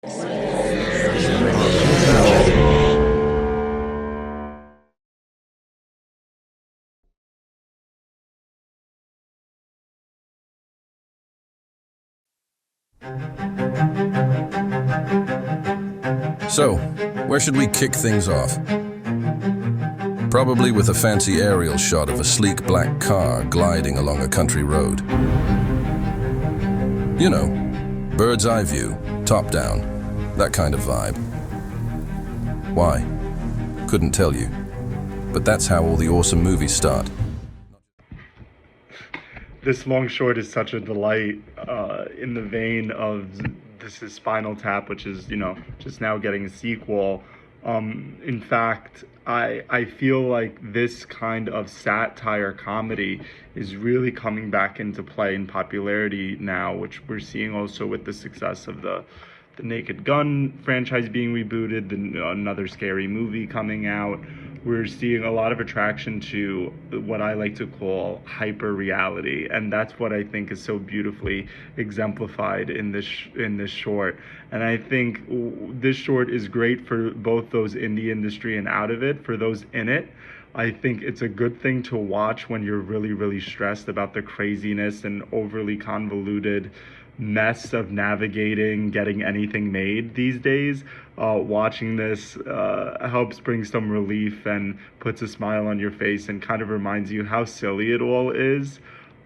So, where should we kick things off? Probably with a fancy aerial shot of a sleek black car gliding along a country road. You know, bird's eye view, top down, that kind of vibe. Why? Couldn't tell you. But that's how all the awesome movies start. This long short is such a delight in the vein of this is Spinal Tap, which is, just now getting a sequel. In fact, I feel like this kind of satire comedy is really coming back into play in popularity now, which we're seeing also with the success of the Naked Gun franchise being rebooted, another scary movie coming out. We're seeing a lot of attraction to what I like to call hyper reality, and that's what I think is so beautifully exemplified in this short. And I think this short is great for both those in the industry and out of it. For those in it, I think it's a good thing to watch when you're really, really stressed about the craziness and overly convoluted mess of navigating getting anything made these days. Watching this helps bring some relief and puts a smile on your face and kind of reminds you how silly it all is,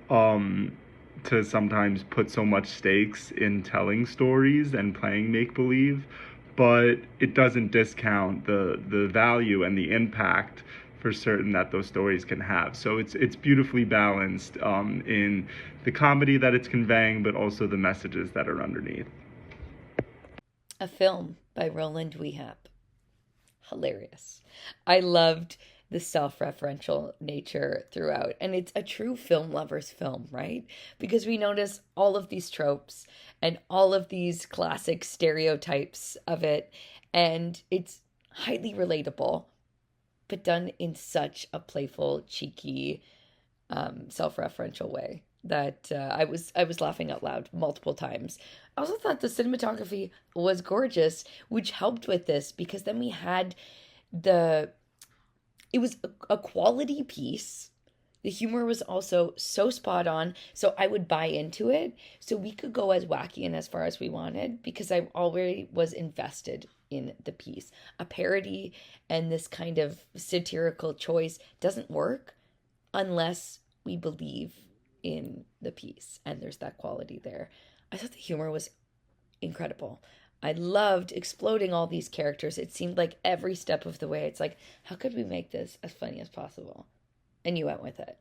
to sometimes put so much stakes in telling stories and playing make-believe, but it doesn't discount the value and the impact for certain that those stories can have. So it's beautifully balanced in the comedy that it's conveying, but also the messages that are underneath. A film by Roland WEHAP. Hilarious. I loved the self-referential nature throughout, and it's a true film lover's film, right? Because we notice all of these tropes and all of these classic stereotypes of it, and it's highly relatable, but done in such a playful, cheeky, self-referential way that I was laughing out loud multiple times. I also thought the cinematography was gorgeous, which helped with this because then we had the it was a quality piece. The humor was also so spot on, so I would buy into it. So we could go as wacky and as far as we wanted because I already was invested in the piece. A parody and this kind of satirical choice doesn't work unless we believe in the piece, and there's that quality there. I thought the humor was incredible. I loved exploding all these characters. It seemed like every step of the way, it's like, how could we make this as funny as possible? And you went with it.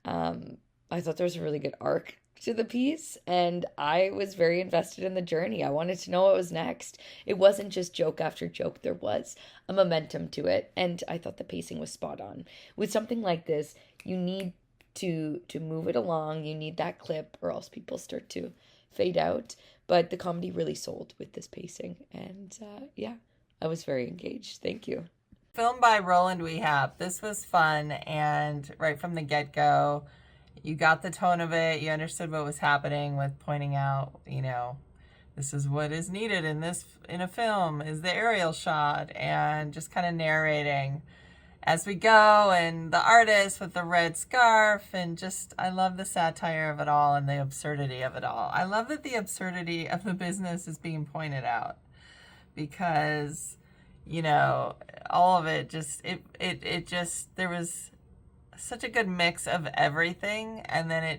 I thought there was a really good arc to the piece, and I was very invested in the journey. I wanted to know what was next. It wasn't just joke after joke. There was a momentum to it, and I thought the pacing was spot on. With something like this, you need to move it along. You need that clip, or else people start to fade out. But the comedy really sold with this pacing, and yeah, I was very engaged. Thank you. Film by Roland Wehap. This was fun, and right from the get-go, you got the tone of it. You understood what was happening with pointing out, this is what is needed in a film is the aerial shot, and just kind of narrating as we go, and the artist with the red scarf, and just, I love the satire of it all and the absurdity of it all. I love that the absurdity of the business is being pointed out because, all of it just, it just, there was such a good mix of everything, and then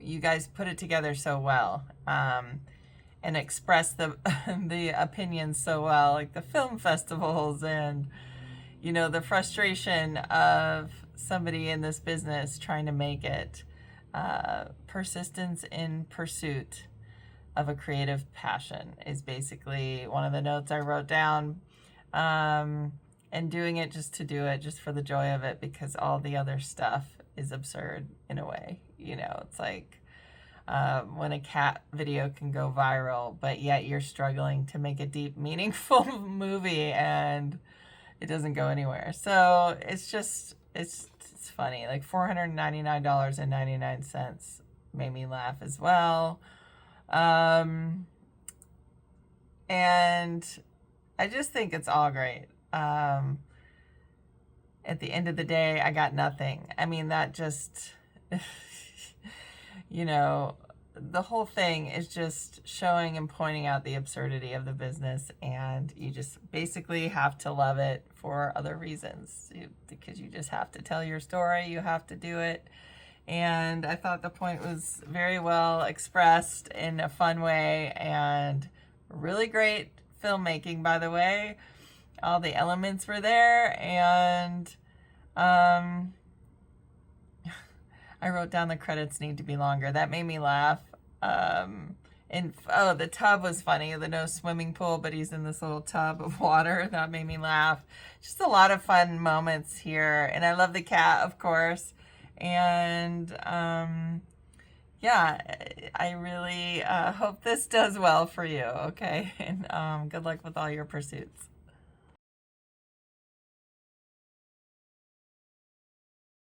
you guys put it together so well, and express the the opinions so well, like the film festivals and the frustration of somebody in this business trying to make it, persistence in pursuit of a creative passion is basically one of the notes I wrote down, and doing it just to do it, just for the joy of it, because all the other stuff is absurd in a way. It's like when a cat video can go viral, but yet you're struggling to make a deep, meaningful movie, and it doesn't go anywhere. So it's just, it's funny. Like $499.99 made me laugh as well. And I just think it's all great. At the end of the day, I got nothing. I mean, that just, you know, the whole thing is just showing and pointing out the absurdity of the business, and you just basically have to love it for other reasons, because you just have to tell your story, you have to do it. And I thought the point was very well expressed in a fun way, and really great filmmaking, by the way. All the elements were there, and I wrote down the credits need to be longer. That made me laugh. And oh, the tub was funny. The no swimming pool, but he's in this little tub of water. That made me laugh. Just a lot of fun moments here. And I love the cat, of course. And yeah, I really hope this does well for you. Okay. And good luck with all your pursuits.